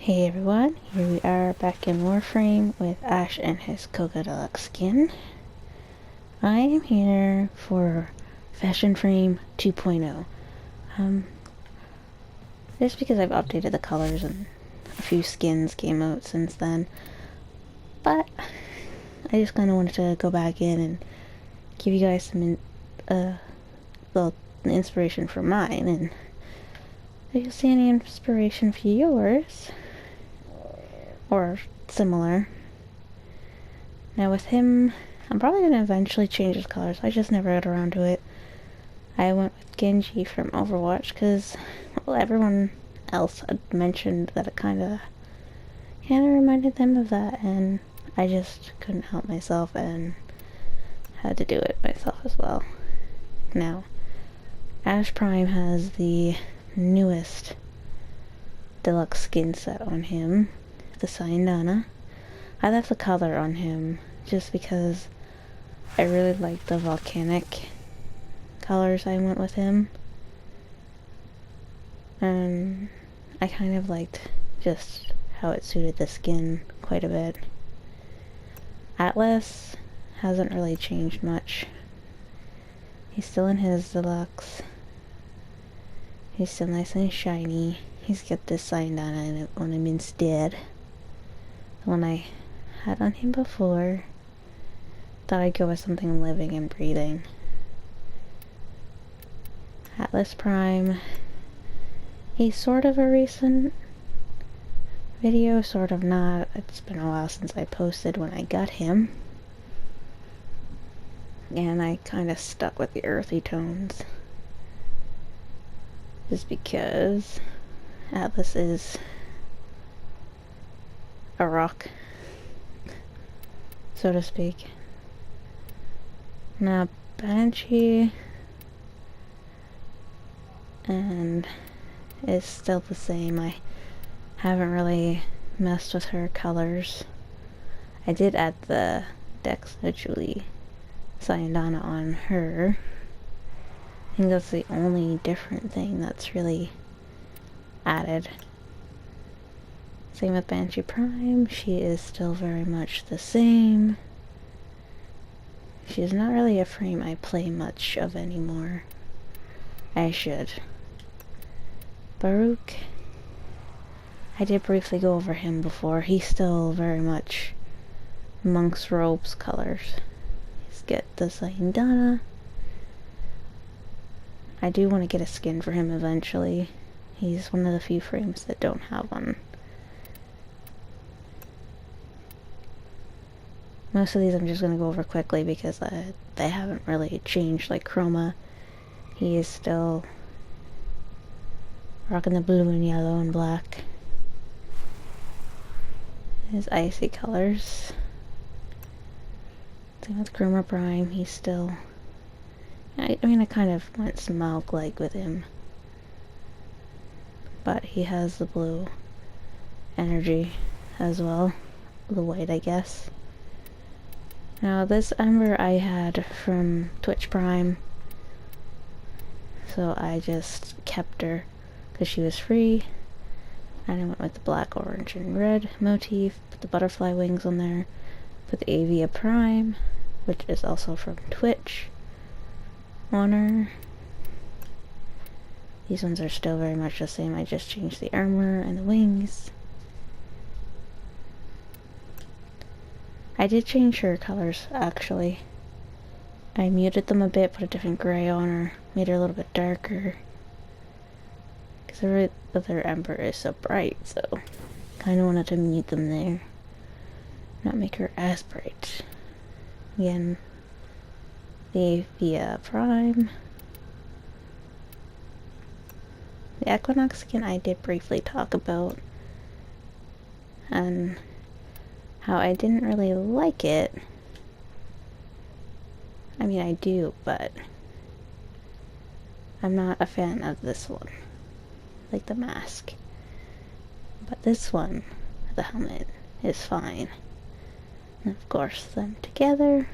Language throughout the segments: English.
Hey everyone, here we are back in Warframe with Ash and his Koga Deluxe skin. I am here for Fashion Frame 2.0. Just because I've updated the colors and a few skins came out since then. But I just kind of wanted to go back in and give you guys some inspiration for mine, and if you see any inspiration for yours or similar. Now with him, I'm probably going to eventually change his colors. I just never got around to it. I went with Genji from Overwatch because, well, everyone else had mentioned that it kind of reminded them of that, and I just couldn't help myself and had to do it myself as well. Now, Ash Prime has the newest deluxe skin set on him, the Sayandana. I left the color on him just because I really liked the volcanic colors I went with him. And I kind of liked just how it suited the skin quite a bit. Atlas hasn't really changed much. He's still in his deluxe. He's still nice and shiny. He's got this Sayandana in it on him instead. The one I had on him before. Thought I'd go with something living and breathing. Atlas Prime. He's sort of a recent video, sort of not. It's been a while since I posted when I got him. And I kind of stuck with the earthy tones. Just because Atlas is a rock, so to speak. Now Banshee and is still the same. I haven't really messed with her colors. I did add the Dexa Julie Sayandana on her. I think that's the only different thing that's really added. Same with Banshee Prime. She is still very much the same. She's not really a frame I play much of anymore. I should. Baruch, I did briefly go over him before. He's still very much monk's robes colors. He's got the Sayandana. I do want to get a skin for him eventually. He's one of the few frames that don't have one. Most of these I'm just going to go over quickly because they haven't really changed. Like Chroma, he is still rocking the blue and yellow and black. His icy colors. Same with Chroma Prime, he's still... I mean, I kind of went smoke-like with him. But he has the blue energy as well. The white, I guess. Now, this Ember I had from Twitch Prime. So I just kept her because she was free. And I went with the black, orange, and red motif. Put the butterfly wings on there. Put the Avia Prime, which is also from Twitch, on her. These ones are still very much the same. I just changed the armor and the wings. I did change her colors, actually. I muted them a bit, put a different gray on her, made her a little bit darker. Because the other Ember is so bright, so kind of wanted to mute them there. Not make her as bright. Again, the Avia Prime. The Equinox skin I did briefly talk about, and how I didn't really like it. I mean, I do, but I'm not a fan of this one. Like the mask. But this one, the helmet, is fine. And of course, them together,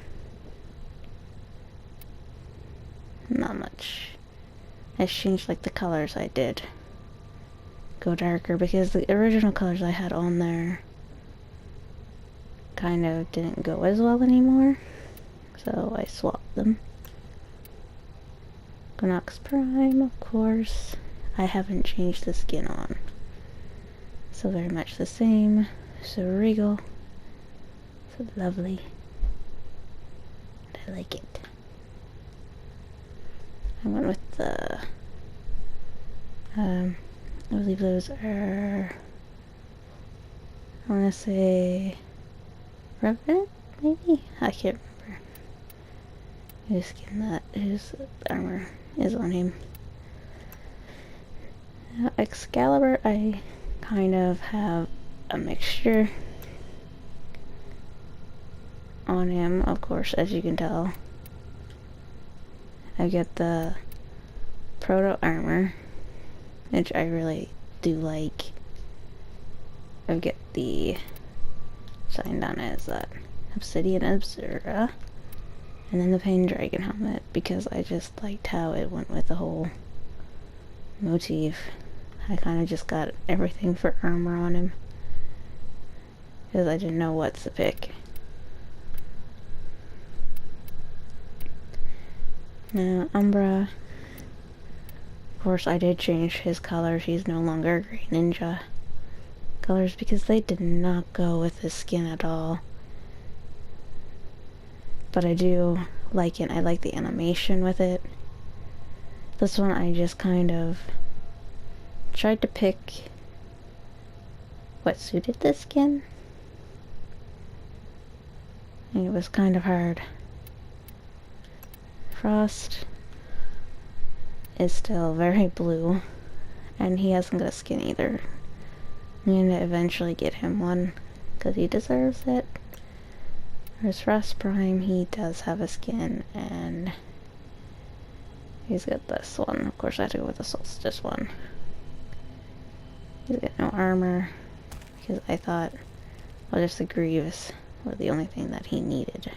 not much has changed like the colors I did go darker because the original colors I had on there kind of didn't go as well anymore, so I swapped them. Gnox Prime, of course. I haven't changed the skin on. So very much the same. So regal. So lovely. I like it. I went with the I believe those are, I want to say Revenant, maybe? I can't remember whose skin that whose armor is on him. Excalibur, I kind of have a mixture on him, of course, as you can tell. I get the proto armor, which I really do like. I get the signed on as that Obsidian Obsura, and then the Pain Dragon helmet, because I just liked how it went with the whole motif. I kind of just got everything for armor on him, because I didn't know what to pick. Now, Umbra, of course I did change his colors. He's no longer Grey Ninja colors because they did not go with his skin at all. But I do like it. I like the animation with it. This one I just kind of tried to pick what suited the skin, and it was kind of hard. Frost is still very blue, and he hasn't got a skin either. I'm gonna eventually get him one, because he deserves it. Whereas Frost Prime, he does have a skin, and he's got this one. Of course I had to go with the Solstice one. He's got no armor, because I thought, well, just the Greaves were the only thing that he needed.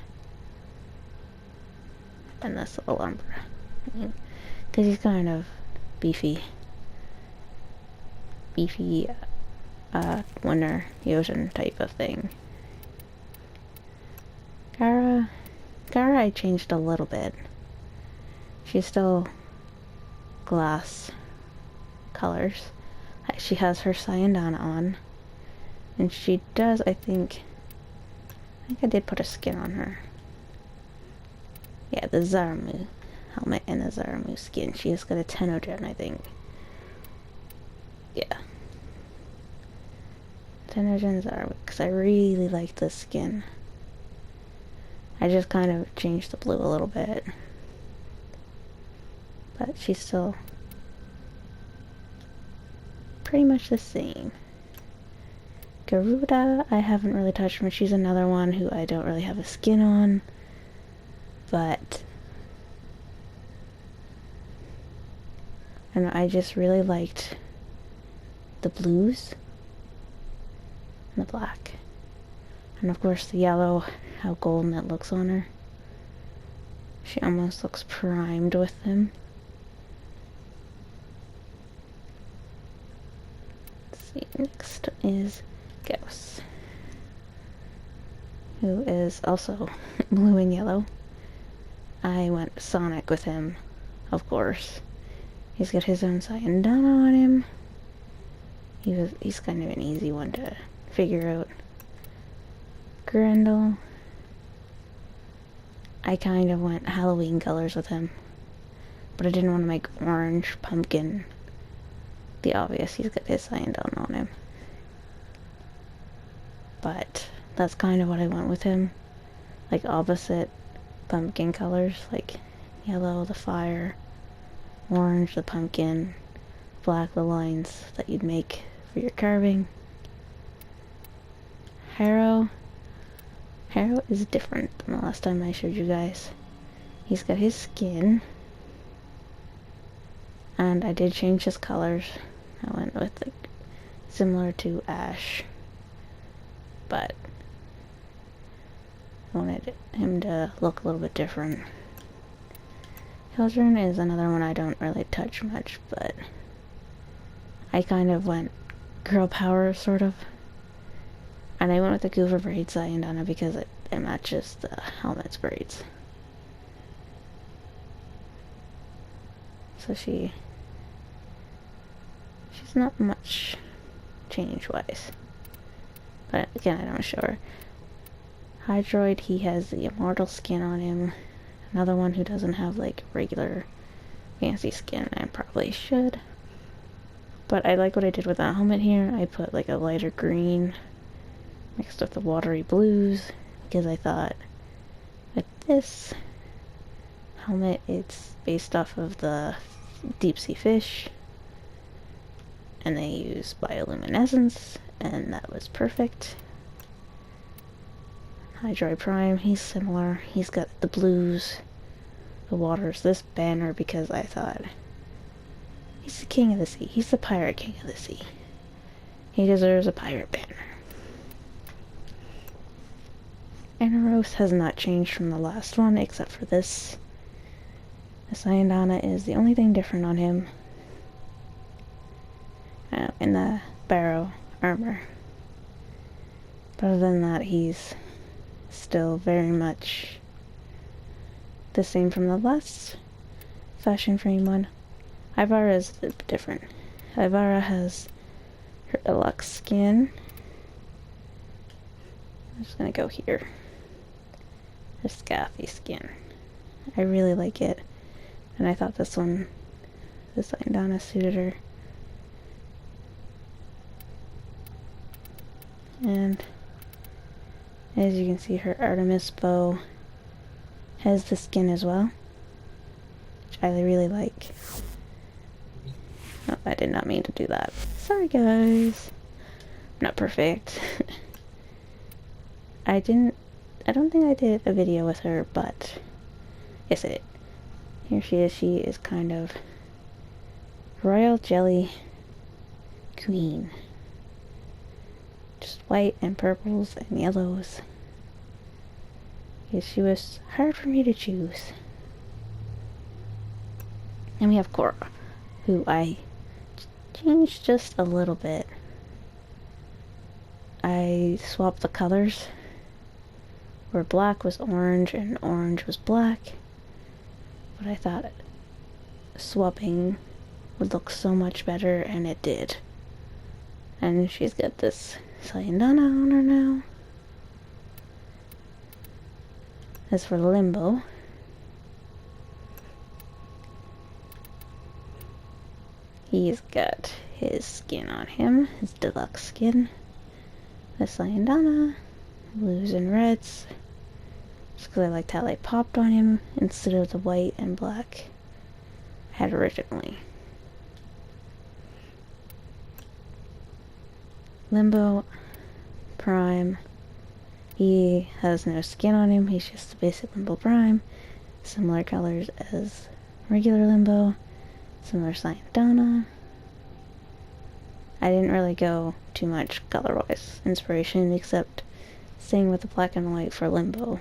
And this little Umbra. Because he's kind of beefy. Winter Yotion type of thing. Gara I changed a little bit. She's still glass colors. She has her Cyandana on. And she does, I think I did put a skin on her. Yeah, the Zaramu helmet and the Zaramu skin. She has got a Tenogen, I think. Yeah. Tenogen Zaramu, because I really like this skin. I just kind of changed the blue a little bit. But she's still pretty much the same. Garuda, I haven't really touched her. She's another one who I don't really have a skin on. But I don't know, I just really liked the blues and the black. And of course the yellow, how golden it looks on her. She almost looks primed with them. Let's see, next is Gauss, who is also blue and yellow. I went Sonic with him, of course. He's got his own Cyandana on him. He's kind of an easy one to figure out. Grendel, I kind of went Halloween colors with him, but I didn't want to make orange pumpkin the obvious. He's got his Cyandana on him. But that's kind of what I went with him. Like opposite pumpkin colors, like yellow the fire, orange the pumpkin, black the lines that you'd make for your carving. Harrow is different than the last time I showed you guys. He's got his skin, and I did change his colors. I went with like similar to Ash, but I wanted him to look a little bit different. Children is another one I don't really touch much, but I kind of went girl power, sort of. And I went with the Goover braids Sayandana because it matches the helmet's braids. So she's not much change-wise. But again, I don't show her. Hydroid, he has the immortal skin on him. Another one who doesn't have like regular fancy skin. I probably should. But I like what I did with that helmet here. I put like a lighter green mixed with the watery blues because I thought with this helmet it's based off of the deep sea fish and they use bioluminescence and that was perfect. Hydroid Prime, he's similar. He's got the blues, the waters, this banner because I thought he's the king of the sea. He's the pirate king of the sea. He deserves a pirate banner. Anaros has not changed from the last one except for this. The Sayandana is the only thing different on him. In the barrow armor. But other than that, he's still very much the same from the last fashion frame one. Ivara is different. Ivara has her deluxe skin. I'm just gonna go here. Her scathy skin. I really like it. And I thought this one, this Sayandana suited her. And as you can see, her Artemis bow has the skin as well, which I really like. Oh, I did not mean to do that. Sorry guys. I'm not perfect. I don't think I did a video with her, but yes I did. Here she is. She is kind of royal jelly queen. Just white and purples and yellows. Because she was hard for me to choose. And we have Cora, who I changed just a little bit. I swapped the colors, where black was orange and orange was black. But I thought swapping would look so much better, and it did. And she's got this Sayandana on her now. As for Limbo, he's got his skin on him, his deluxe skin. The Sayandana, blues and reds. Just because I liked how they popped on him instead of the white and black I had originally. Limbo Prime, he has no skin on him, he's just the basic Limbo Prime. Similar colors as regular Limbo, similar Sayandana. I didn't really go too much color-wise inspiration except staying with the black and white for Limbo.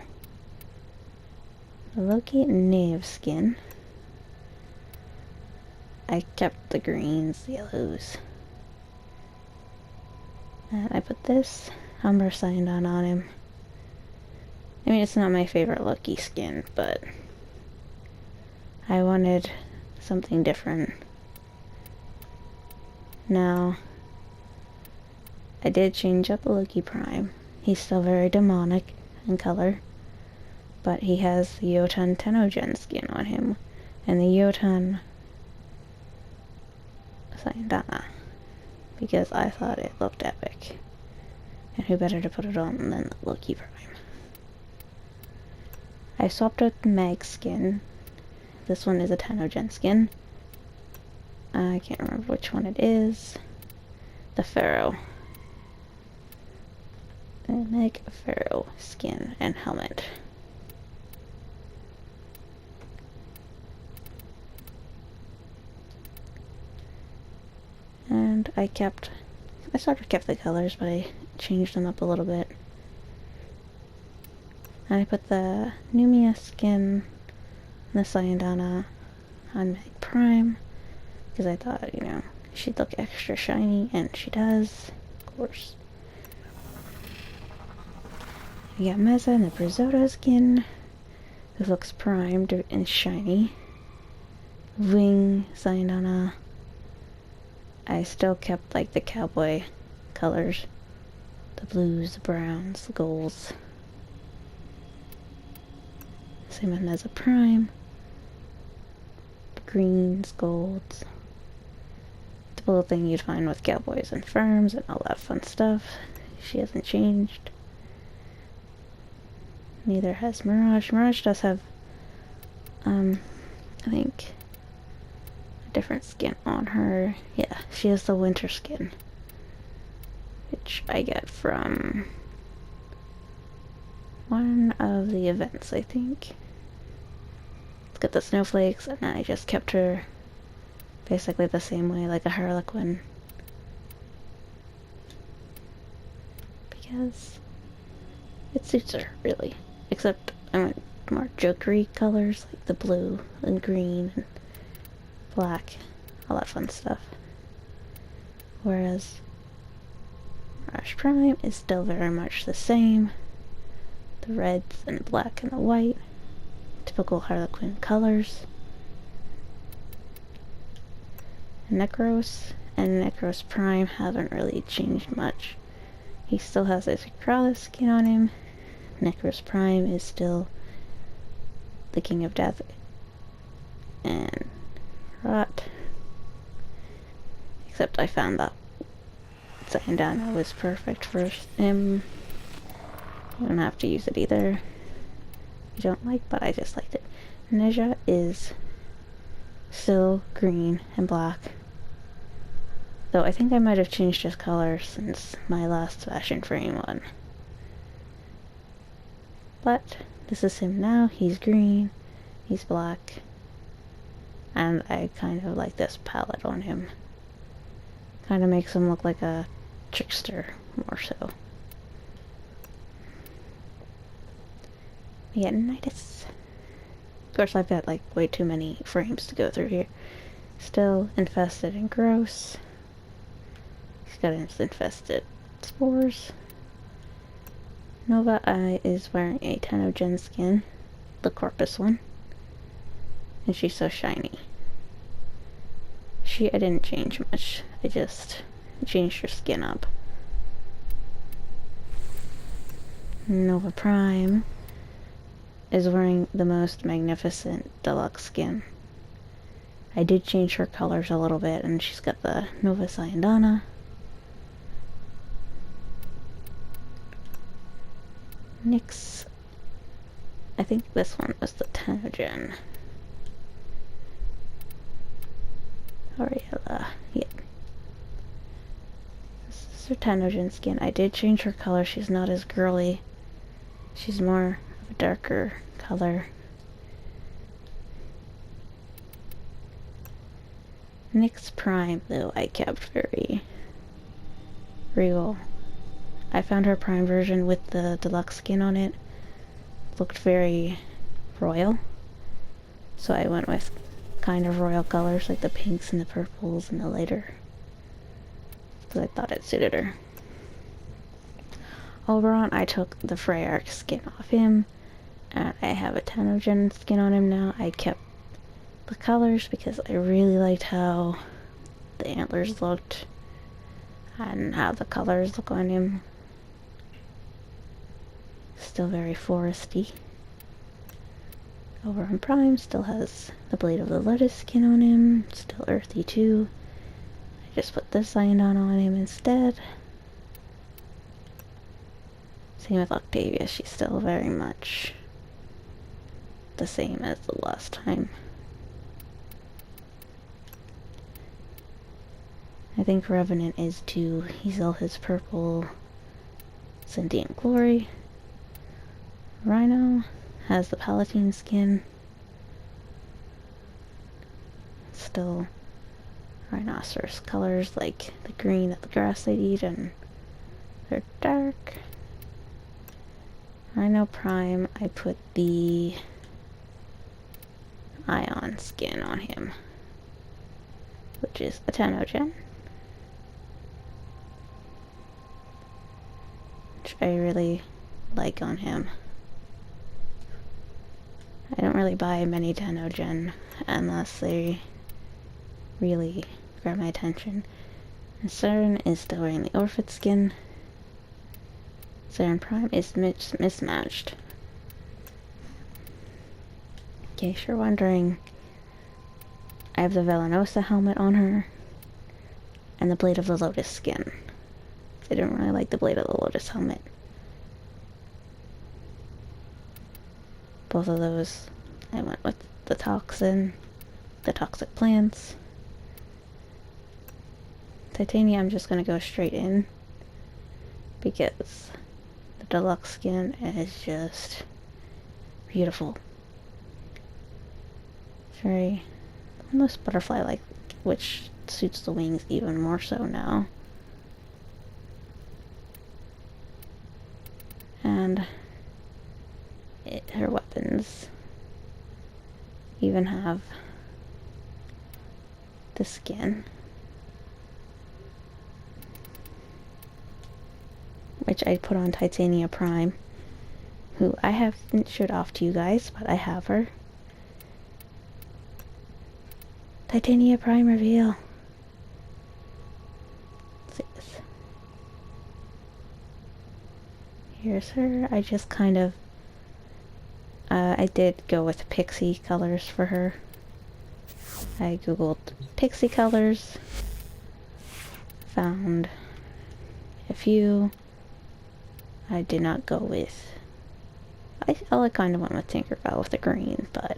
The Loki native skin, I kept the greens, the yellows. And I put this Umber Sayandana on him. I mean, it's not my favorite Loki skin, but I wanted something different. Now, I did change up Loki Prime. He's still very demonic in color, but he has the Jotun Tenogen skin on him, and the Jotun Sayandana, because I thought it looked epic. And who better to put it on than the Loki Prime. I swapped out the Mag skin. This one is a Tenogen skin. I can't remember which one it is. The Pharaoh. The Meg Pharaoh skin and helmet. And I sort of kept the colors, but I changed them up a little bit. And I put the Numia skin and the Sayandana on Meg Prime, because I thought, you know, she'd look extra shiny, and she does, of course. We got Meza in the Brizzoto skin, who looks primed and shiny. Wing, Sayonara. I still kept like the cowboy colors. The blues, the browns, the golds. Same with Meza Prime. The greens, golds. Typical thing you'd find with cowboys and firms and all that fun stuff. She hasn't changed. Neither has Mirage. Mirage does have, I think, a different skin on her. Yeah, she has the winter skin, which I get from one of the events, I think. Let's get the snowflakes, and I just kept her basically the same way, like a Harlequin. Because it suits her, really. Except I went more jokery colors, like the blue and green and black, all that fun stuff. Whereas Mirage Prime is still very much the same. The reds and black and the white. Typical Harlequin colors. Necros and Necros Prime haven't really changed much. He still has his Krallis skin on him. Necros Prime is still the King of Death and Rot. Except I found that Sayonara was perfect for him. You don't have to use it either. You don't like, but I just liked it. Neja is still green and black. Though I think I might have changed his color since my last Fashion Frame one. But this is him now. He's green, he's black, and I kind of like this palette on him. Kind of makes him look like a trickster, more so. We get Nidus. Of course, I've got like way too many frames to go through here. Still infested and gross. He's got his infested spores. Nova Eye is wearing a Tenogen skin, the Corpus one, and she's so shiny. I didn't change much, I just changed her skin up. Nova Prime is wearing the most magnificent deluxe skin. I did change her colors a little bit, and she's got the Nova Sayonara. Nyx, I think this one was the Tenogen. Ariella, yeah. This is her Tenogen skin. I did change her color. She's not as girly. She's more of a darker color. Nyx Prime, though, I kept very regal. I found her Prime version with the deluxe skin on it. Looked very royal. So I went with kind of royal colors, like the pinks and the purples and the lighter. Because I thought it suited her. Oberon, I took the Freyark skin off him. And I have a Tenogen skin on him now. I kept the colors because I really liked how the antlers looked. And how the colors look on him. Still very foresty. Oberon Prime still has the Blade of the Lotus skin on him. Still earthy too. I just put this Sayonara on him instead. Same with Octavia. She's still very much the same as the last time. I think Revenant is too. He's all his purple Sentient Glory. Rhino has the Palatine skin. Still rhinoceros colors like the green that the grass they eat, and they're dark. Rhino Prime, I put the Ion skin on him, which is a Tenogen. which I really like on him. I don't really buy many Tenogen unless they really grab my attention. And Saren is still wearing the Orphic skin. Saren Prime is mismatched. In case you're wondering, I have the Velenosa helmet on her and the Blade of the Lotus skin. I didn't really like the Blade of the Lotus helmet. Both of those, I went with the toxin, the toxic plants. Titania, I'm just gonna go straight in because the deluxe skin is just beautiful. It's very almost butterfly-like, which suits the wings even more so now. And her weapons even have the skin, which I put on Titania Prime, who I haven't showed off to you guys, but I have her. Titania Prime reveal. Let's see this. Here's her. I just kind of I did go with pixie colors for her. I googled pixie colors, found a few. I did not go with, I kind of went with Tinkerbell with the green, but.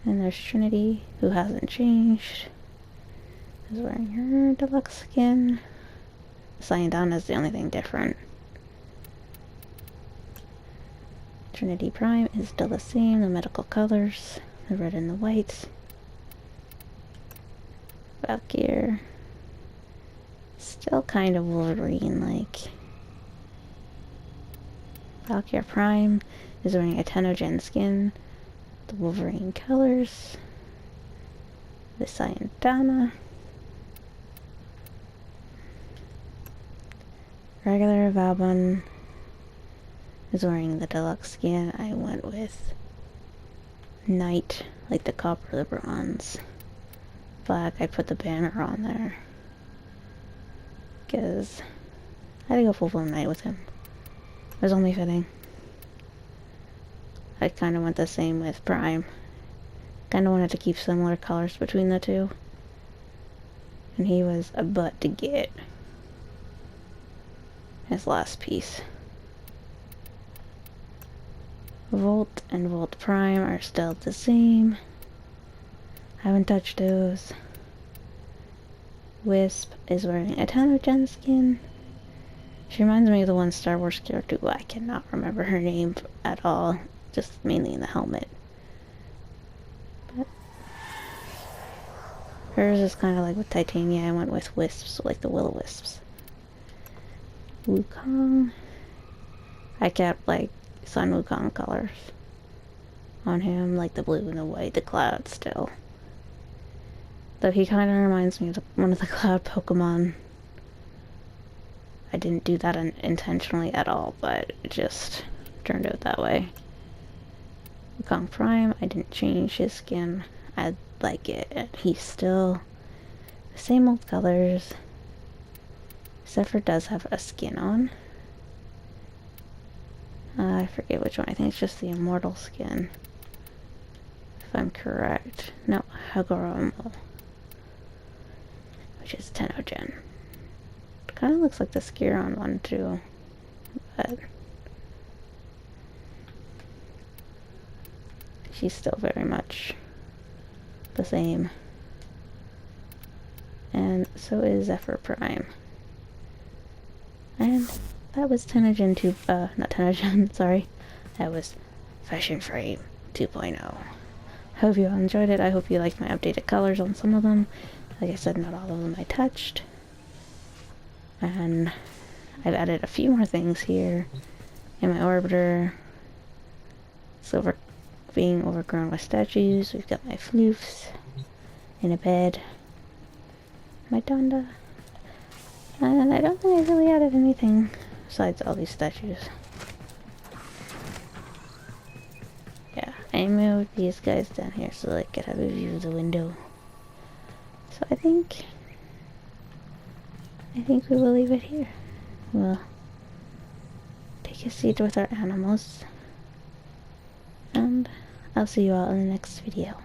And there's Trinity, who hasn't changed. Is wearing her deluxe skin. Syandana is the only thing different. Trinity Prime is still the same, the medical colors, the red and the white. Valkyr, still kind of Wolverine-like. Valkyr Prime is wearing a Tenogen skin, the Wolverine colors, the Syandana. Regular Valbon is wearing the deluxe skin. I went with Knight, like the copper, the bronze. Black, I put the banner on there because I had to go full-blown Knight with him. It was only fitting. I kind of went the same with Prime. Kind of wanted to keep similar colors between the two. And he was a butt to get. His last piece. Volt and Volt Prime are still the same. I haven't touched those. Wisp is wearing a Tenogen skin. She reminds me of the one Star Wars character who I cannot remember her name at all. Just mainly in the helmet. But hers is kind of like with Titania. I went with wisps, like the will-o-wisps. Wukong. I kept like Sun Wukong colors on him, like the blue and the white, the cloud still. Though he kind of reminds me of one of the cloud Pokemon. I didn't do that intentionally at all, but it just turned out that way. Wukong Prime, I didn't change his skin. I like it. He's still the same old colors. Zephyr does have a skin on. I forget which one. I think it's just the Immortal skin. If I'm correct. No, Hagoromo. Which is Tenogen. It kind of looks like the Skiron one too. But she's still very much the same. And so is Zephyr Prime. And that was Tenogen 2, not Tenogen, sorry. That was Fashion Frame 2.0. Hope you all enjoyed it. I hope you liked my updated colors on some of them. Like I said, not all of them I touched. And I've added a few more things here in my orbiter. Silver being overgrown with statues. We've got my floofs in a bed. My Donda. And I don't think I really added anything besides all these statues. Yeah, I moved these guys down here so I could have a view of the window. So I think we will leave it here. We'll take a seat with our animals. And I'll see you all in the next video.